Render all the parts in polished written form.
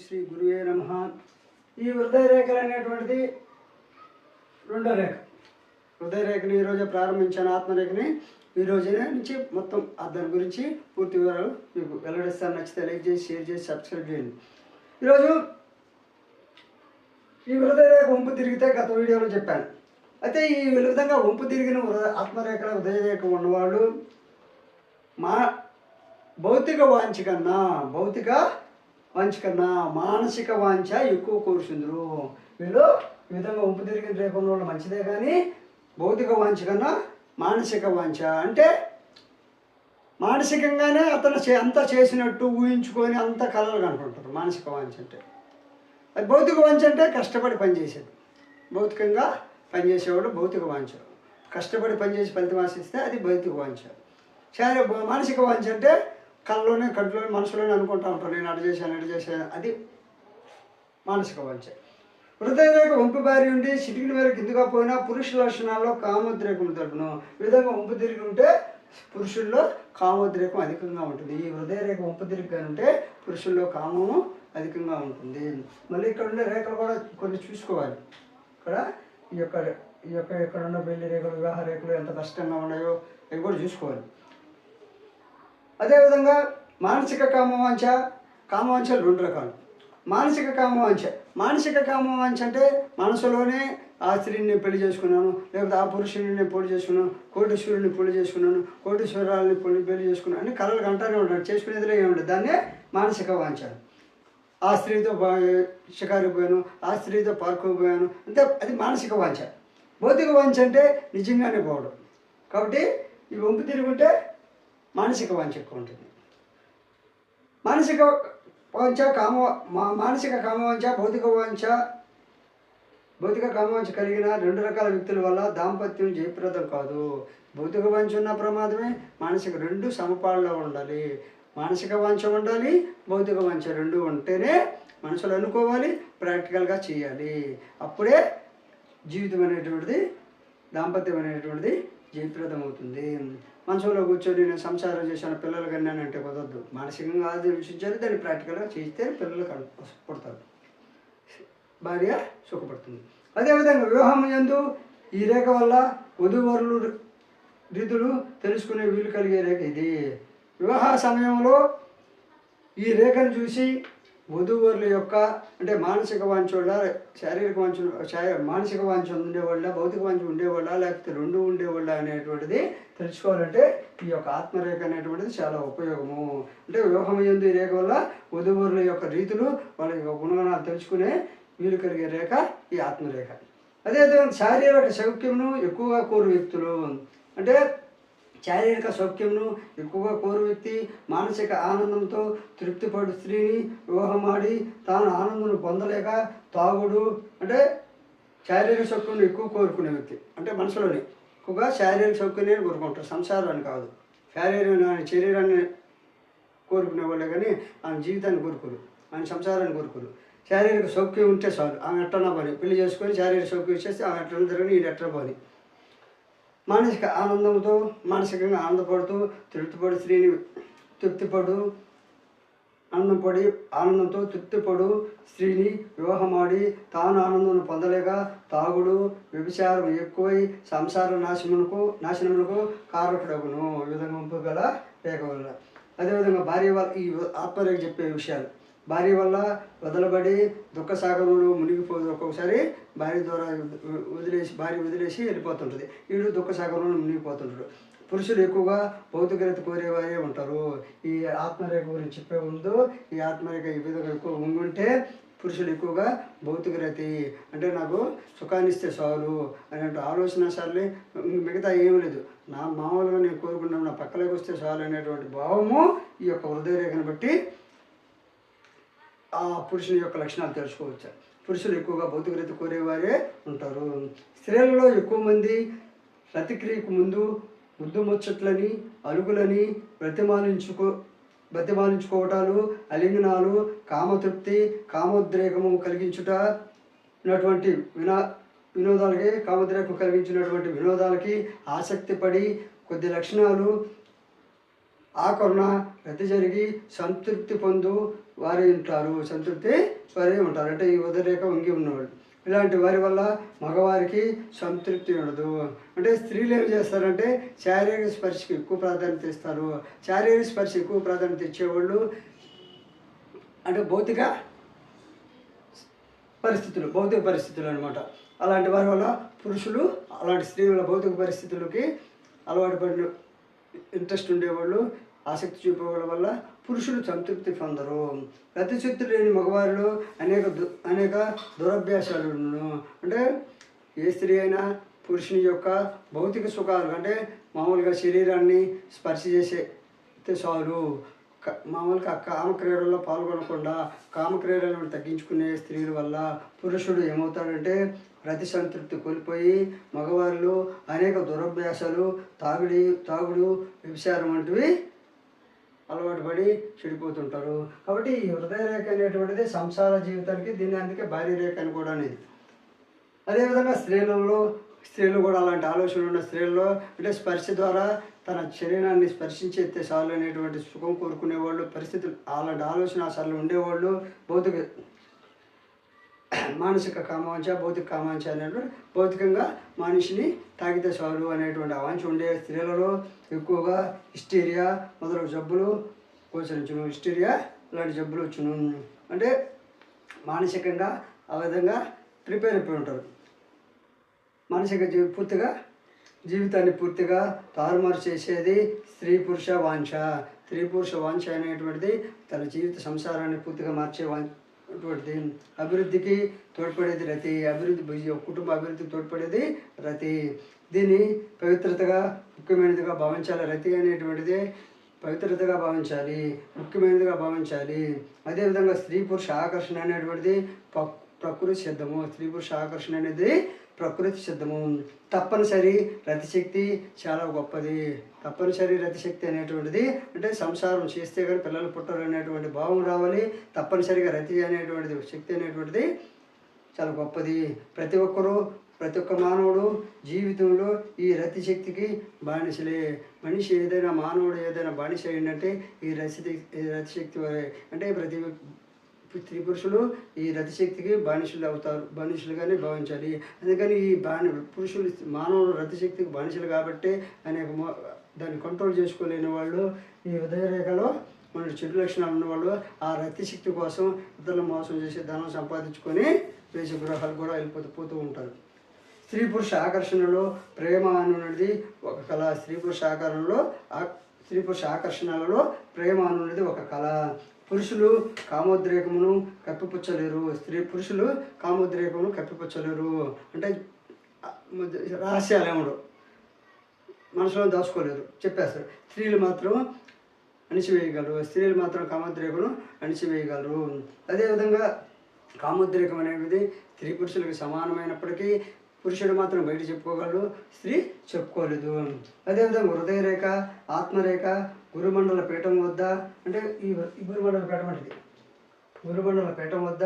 శ్రీ గురువే నమః. ఈ హృదయ రేఖలు అనేటువంటిది రెండో రేఖ. హృదయ రేఖని ఈరోజే ప్రారంభించాను. ఆత్మరేఖని ఈ రోజు నుంచి మొత్తం దాని గురించి పూర్తి వివరాలు మీకు వెల్లడిస్తాను. నచ్చితే లైక్ చేసి షేర్ చేసి సబ్స్క్రైబ్ చేయండి. ఈరోజు ఈ హృదయ రేఖ వంపు తిరిగితే గత వీడియోలో చెప్పాను. అయితే ఈ విధంగా వంపు తిరిగిన ఆత్మరేఖల హృదయ రేఖ ఉన్నవాళ్ళు భౌతిక వాంఛ కన్నా మానసిక వాంఛ ఎక్కువ కోరుచుందరు. వీళ్ళు ఈ విధంగా వంపు తిరిగిన రేఖ ఉన్న వాళ్ళు మంచిదే, కానీ భౌతిక వాంఛ కన్నా మానసిక వాంఛ అంటే మానసికంగానే అతను అంతా చేసినట్టు ఊహించుకొని అంత కలలు కనుకుంటారు. మానసిక వాంఛ అంటే అది. భౌతిక వాంఛ అంటే కష్టపడి పనిచేసేది. భౌతికంగా పనిచేసేవాడు భౌతిక వాంఛ. కష్టపడి పనిచేసి ఫలితం ఆశిస్తే అది భౌతిక వాంఛ. మానసిక వాంఛ అంటే కళ్ళలోనే కంట్లోనే మనసులోనే అనుకుంటా ఉంటాను, నేను అటు చేశాను, అది మానసిక వాంఛ. హృదయ రేఖ వంపు బారి ఉండి చిటికిన మేర కిందుగా పోయినా పురుష లక్షణాల్లో కామోద్రేకం తరపును. ఈ విధంగా వంపు తిరిగి ఉంటే పురుషుల్లో కామోద్రేకం అధికంగా ఉంటుంది. ఈ హృదయ రేఖ వంపు తిరిగి ఉంటే పురుషుల్లో కామము అధికంగా ఉంటుంది. మళ్ళీ ఇక్కడ ఉండే రేఖలు కూడా కొన్ని చూసుకోవాలి. ఇక్కడ ఈ యొక్క ఇక్కడ ఉన్న పెళ్లి రేఖలు, వివాహ రేఖలు ఎంత కష్టంగా ఉన్నాయో అవి కూడా చూసుకోవాలి. అదేవిధంగా మానసిక కామవాంఛలు రెండు రకాలు. మానసిక కామవాంఛ అంటే మనసులోనే ఆ స్త్రీని నేను పెళ్లి చేసుకున్నాను, లేకపోతే ఆ పురుషుని నేను పెళ్లి చేసుకున్నాను, కోటీశ్వరుని పెళ్లి చేసుకున్నాను, కోటీశ్వరాలని పెళ్లి చేసుకున్నాను అని కలలు కంటానే ఉంటాను. చేసుకునేదిలో ఏముండదు. దాన్నే మానసిక వాంఛ. ఆ స్త్రీతో షికారుకు పోయాను, ఆ స్త్రీతో పార్కుకు పోయాను అంటే అది మానసిక వాంఛ. భౌతిక వాంఛ అంటే నిజంగానే పోవడం. కాబట్టి ఈ వంపు తిరుగుంటే మానసిక వాంఛ ఎక్కువ ఉంటుంది. మానసిక కామవాంఛ భౌతిక కామవాంఛ కలిగిన రెండు రకాల వ్యక్తుల వల్ల దాంపత్యం జయప్రదం కాదు. భౌతిక వాంఛ ఉన్న ప్రమాదమే, మానసిక రెండు సమపాళ్ళలో ఉండాలి. మానసిక వాంఛ ఉండాలి, భౌతిక వాంఛ రెండు ఉంటేనే మనసులో అనుకోవాలి, ప్రాక్టికల్గా చేయాలి. అప్పుడే జీవితం అనేటువంటిది, దాంపత్యం అనేటువంటిది జయప్రదం అవుతుంది. మనసులో కూర్చొని నేను సంసారం చేశాను, పిల్లలు కన్నానంటే కుదరదు. మానసికంగా ఆలోచించాలి, దాన్ని ప్రాక్టికల్గా చేస్తే పిల్లలు పుడతారు, భార్య సుఖపడుతుంది. అదేవిధంగా వివాహం యందు ఈ రేఖ వల్ల వధూవరులు రీతులు తెలుసుకునే వీలు కలిగే రేఖ ఇది. వివాహ సమయంలో ఈ రేఖను చూసి వధూవరుల యొక్క అంటే మానసిక వాంఛ వల్ల, శారీరక వాంఛ, మానసిక వాంఛ ఉండేవాళ్ళ, భౌతిక వాంఛ ఉండేవాళ్ళ, లేకపోతే రెండు ఉండేవాళ్ళ అనేటువంటిది తెలుసుకోవాలంటే ఈ యొక్క ఆత్మరేఖ అనేటువంటిది చాలా ఉపయోగము. అంటే వివాహం యందు ఈ రేఖ వల్ల వధూవరుల యొక్క రీతులు, వాళ్ళ యొక్క గుణగణాలు తెలుసుకునే వీలు కలిగే రేఖ ఈ ఆత్మరేఖ. అదేవిధంగా శారీరక సౌఖ్యమును ఎక్కువగా కోరు వ్యక్తులు అంటే శారీరక సౌఖ్యమును ఎక్కువగా కోరు వ్యక్తి మానసిక ఆనందంతో తృప్తిపడు స్త్రీని వివాహమాడి తాను ఆనందం పొందలేక తాగుడు అంటే శారీరక సౌఖ్యం ఎక్కువ కోరుకునే వ్యక్తి. అంటే మనసులోనే ఎక్కువగా శారీరక సౌఖ్యాన్ని కోరుకుంటారు, సంసారాన్ని కాదు. శరీరాన్ని కోరుకునే వాళ్ళే కానీ ఆయన జీవితాన్ని కోరుకోరు, ఆయన సంసారాన్ని కోరుకోరు. శారీరక సౌఖ్యం ఉంటే చాలు, ఆమె ఎట్టన్నా పని పెళ్లి చేసుకొని శారీరక సౌఖ్యం ఇచ్చేస్తే ఆమె ఎట్లా జరగని ఈయన ఎట్లా పని. మానసిక ఆనందంతో మానసికంగా ఆనందపడుతూ తృప్తిపడు స్త్రీని ఆనందంతో తృప్తిపడు స్త్రీని వివాహమాడి తాను ఆనందం పొందలేక తాగుడు వ్యభిచారం ఎక్కువై సంసార నాశనములకు కారకుడగును. ఈ విధంగా వంపు గల రేఖ వల్ల. అదేవిధంగా భార్య వల్ల ఈ ఆత్మరేఖ చెప్పే విషయాలు. భార్య వల్ల వదలబడి దుఃఖ సాగరంలో మునిగిపోదు. ఒక్కొక్కసారి భార్య వదిలేసి వెళ్ళిపోతుంటుంది, వీడు దుఃఖ సాగరంలో మునిగిపోతుంటాడు. పురుషులు ఎక్కువగా భౌతికత కోరేవారే ఉంటారు. ఈ ఆత్మరేఖ గురించి చెప్పే ముందు ఈ ఆత్మరేఖ ఈ విధంగా ఎక్కువ ఉంగుంటే పురుషులు ఎక్కువగా భౌతికరతి అంటే నాకు సుఖాన్ని ఇస్తే చాలు అనేటువంటి ఆలోచన సార్లే, మిగతా ఏమీ లేదు, నా మామూలుగా నేను కోరుకున్నాను నా పక్కలోకి వస్తే చాలు అనేటువంటి భావము ఈ యొక్క హృదయ రేఖను బట్టి ఆ పురుషుని యొక్క లక్షణాలు తెలుసుకోవచ్చు. పురుషులు ఎక్కువగా భౌతికత కోరేవారే ఉంటారు. స్త్రీలలో ఎక్కువ మంది రతిక్రియకు ముందు ముద్దు ముచ్చట్లని, అలుగులని, బ్రతిమాలించుకోవటాలు, అలింగనాలు, కామతృప్తి, కామోద్రేకము కలిగించుటటువంటి కామోద్రేకం కలిగించినటువంటి వినోదాలకి ఆసక్తి పడి కొద్ది లక్షణాలు ఆకరణ రతి జరిగి సంతృప్తి పొందు వారే ఉంటారు, సంతృప్తి వారే ఉంటారు. అంటే ఈ ఉదరేఖ వంగి ఉన్నవాళ్ళు. ఇలాంటి వారి వల్ల మగవారికి సంతృప్తి ఉండదు. అంటే స్త్రీలు ఏం చేస్తారంటే శారీరక స్పర్శకి ఎక్కువ ప్రాధాన్యత ఇస్తారు. శారీరక స్పర్శ ఎక్కువ ప్రాధాన్యత ఇచ్చేవాళ్ళు అంటే భౌతిక పరిస్థితులు అనమాట. అలాంటి వారి వల్ల పురుషులు అలాంటి స్త్రీల భౌతిక పరిస్థితులకి అలవాటు పడిన ఇంట్రెస్ట్ ఉండేవాళ్ళు, ఆసక్తి చూపేవాళ్ళ వల్ల పురుషులు సంతృప్తి పొందరు. రతిశక్తి లేని మగవారిలో అనేక దురభ్యాసాలు. అంటే ఏ స్త్రీ అయినా పురుషుని యొక్క భౌతిక సుఖాలు అంటే మామూలుగా శరీరాన్ని స్పర్శ చేసే చాలు, మామూలుగా కామక్రీడల్లో పాల్గొనకుండా కామక్రీడలను తగ్గించుకునే స్త్రీల వల్ల పురుషుడు ఏమవుతాడంటే రతి సంతృప్తి కోల్పోయి మగవారిలో అనేక దురభ్యాసాలు, తాగుడు, వ్యభిచారం వంటివి అలవాటు పడి చెడిపోతుంటారు. కాబట్టి ఈ హృదయ రేఖ అనేటువంటిది సంసార జీవితానికి, దీన్ని అందుకే భార్య రేఖ అని కూడా అనేది. అదేవిధంగా స్త్రీలు కూడా అలాంటి ఆలోచనలు ఉన్న స్త్రీల్లో అంటే స్పర్శ ద్వారా తన శరీరాన్ని స్పర్శించేస్తే చాలు అనేటువంటి సుఖం కోరుకునేవాళ్ళు, పరిస్థితులు అలాంటి ఆలోచన అసలు ఉండేవాళ్ళు, మానసిక కామాంచ, భౌతిక కామాంచ అనేటువంటి భౌతికంగా మనిషిని తాగితే చాలు అనేటువంటి అవాంఛ ఉండే స్త్రీలలో ఎక్కువగా హిస్టీరియా మొదలగు జబ్బులు గోచరించును. హిస్టీరియా ఇలాంటి జబ్బులు వచ్చును. అంటే మానసికంగా ఆ విధంగా ప్రిపేర్ అయిపోయి ఉంటారు. మానసిక జీవితాన్ని పూర్తిగా తారుమారు చేసేది స్త్రీ పురుష వాంఛ అనేటువంటిది తన జీవిత సంసారాన్ని పూర్తిగా మార్చే అటువంటిది. అభివృద్ధికి తోడ్పడేది రతి, కుటుంబ అభివృద్ధికి తోడ్పడేది రతి. దీన్ని పవిత్రతగా ముఖ్యమైనదిగా భావించాలి. రతి అనేటువంటిది పవిత్రతగా భావించాలి, ముఖ్యమైనదిగా భావించాలి. అదేవిధంగా స్త్రీ పురుష ఆకర్షణ అనేటువంటిది ప్రకృతి సిద్ధము. స్త్రీ పురుష ఆకర్షణ అనేది ప్రకృతి సిద్ధము. తప్పనిసరి రతిశక్తి చాలా గొప్పది. తప్పనిసరి రతిశక్తి అనేటువంటిది అంటే సంసారం చేస్తే కానీ పిల్లలు పుట్టరు అనేటువంటి భావం రావాలి. తప్పనిసరిగా రతి అనేటువంటిది శక్తి అనేటువంటిది చాలా గొప్పది. ప్రతి ఒక్క మానవుడు జీవితంలో ఈ రతిశక్తికి బానిసలే. మానవుడు ఏదైనా బానిస అయిందంటే ఈ రతిశక్తి అంటే స్త్రీ పురుషులు ఈ రతిశక్తికి బానిసలు అవుతారు, బానిసలుగానే భావించాలి. అందుకని ఈ పురుషులు మానవులు రతిశక్తికి బానిసలు కాబట్టి దాన్ని కంట్రోల్ చేసుకోలేని వాళ్ళు ఈ ఉదయరేఖలో మన చెడు లక్షణాలు ఉన్నవాళ్ళు ఆ రతిశక్తి కోసం ఇతరులు మోసం చేసి ధనం సంపాదించుకొని వేషగృహాలు కూడా పోతూ ఉంటారు. స్త్రీ పురుష ఆకర్షణలో ప్రేమ అనేది ఒక కళ. స్త్రీ పురుష ఆకర్షణలలో ప్రేమ అనేది ఒక కళ. పురుషులు కామోద్రేకమును కప్పిపుచ్చలేరు. పురుషులు కామోద్రేకమును కప్పిపుచ్చలేరు. అంటే రహస్యాలు ఏమడు మనసులో దాచుకోలేరు, చెప్పేస్తారు. స్త్రీలు మాత్రం కామోద్రేకమును అణిచివేయగలరు. అదేవిధంగా కామోద్రేకం అనేది స్త్రీ పురుషులకు సమానమైనప్పటికీ పురుషుడు మాత్రం బయట చెప్పుకోగలడు, స్త్రీ చెప్పుకోలేదు. అదేవిధంగా హృదయరేఖ, ఆత్మరేఖ, గురుమండల పీఠం వద్ద అంటే ఈ గురుమండల పీఠం అంటే గురుమండల పీఠం వద్ద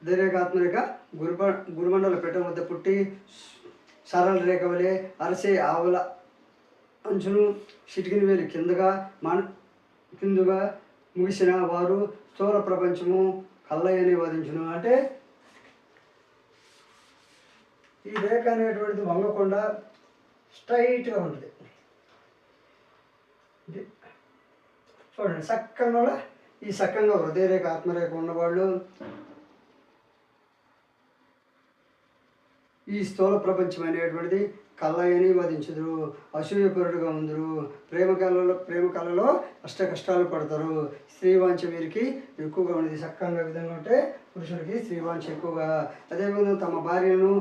హృదయరేఖ, ఆత్మరేఖ గురుమండల పీఠం వద్ద పుట్టి సరళ రేఖ వలె అరసే ఆవుల అంచును చిటికిన వేలు కిందుగా ముగిసిన వారు స్థూల ప్రపంచము కల్లయ్యని వాదించును. అంటే ఈ రేఖ అనేటువంటిది వంగకుండా స్ట్రైట్గా ఉంటుంది. చూడండి సక్కంగా హృదయరేఖ, ఆత్మరేఖ ఉన్నవాళ్ళు ఈ స్థూల ప్రపంచం అనేటువంటిది కళ్ళయని వాదించదురు, అసూయపరుడుగా ఉందరు, ప్రేమ కళలో అష్ట కష్టాలు పడతారు. స్త్రీవాంఛ వీరికి ఎక్కువగా ఉండేది. సక్కంగా విధంగా ఉంటే పురుషులకి స్త్రీవాంఛ ఎక్కువగా. అదేవిధంగా తమ భార్యను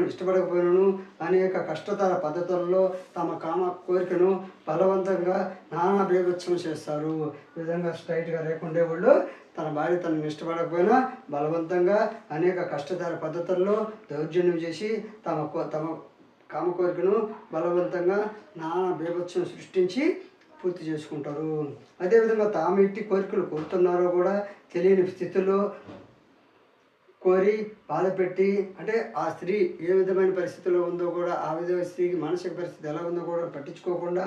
ఇష్టపడకపోయినను అనేక కష్టతర పద్ధతుల్లో తమ కామ కోరికను బలవంతంగా నానా బీభత్సం చేస్తారు. ఈ విధంగా స్ట్రైట్గా రేకుండే వాళ్ళు తన భార్య తనను ఇష్టపడకపోయినా బలవంతంగా అనేక కష్టతర పద్ధతుల్లో దౌర్జన్యం చేసి తమ కామ కోరికను బలవంతంగా నానా బీభత్సం సృష్టించి పూర్తి చేసుకుంటారు. అదేవిధంగా తాము ఎట్టి కోరికలు కోరుతున్నారో కూడా తెలియని స్థితిలో కోరి బాధపెట్టి అంటే ఆ స్త్రీ ఏ విధమైన పరిస్థితిలో ఉందో కూడా ఆ విధమైన స్త్రీకి మానసిక పరిస్థితి ఎలా ఉందో కూడా పట్టించుకోకుండా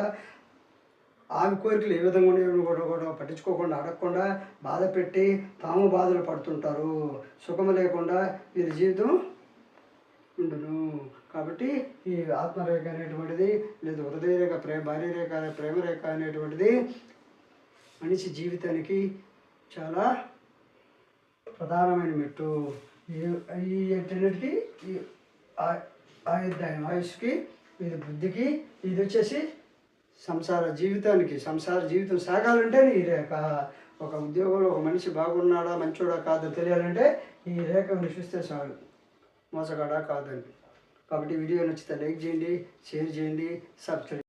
ఆమె కోరికలు ఏ విధంగా ఉన్నాయో కూడా పట్టించుకోకుండా అడగకుండా బాధ పెట్టి తాము బాధలు పడుతుంటారు. సుఖం లేకుండా వీరి జీవితం ఉండును. కాబట్టి ఈ ఆత్మరేఖ అనేటువంటిది లేదా హృదయ రేఖ భార్య రేఖ ప్రేమ రేఖ అనేటువంటిది మనిషి జీవితానికి చాలా ప్రధానమైన మెట్టు. ఈ ఏంటన్నిటికీ ఈ ఆయుర్దాయం ఆయుష్కి, ఇది బుద్ధికి, ఇది వచ్చేసి సంసార జీవితం సాగాలంటే ఈ రేఖ. ఒక ఉద్యోగంలో ఒక మనిషి బాగున్నాడా మంచోడా కాదో తెలియాలంటే ఈ రేఖను చూస్తే చాలు, మోసగాడా కాదని. కాబట్టి వీడియో నచ్చితే లైక్ చేయండి, షేర్ చేయండి, సబ్స్క్రైబ్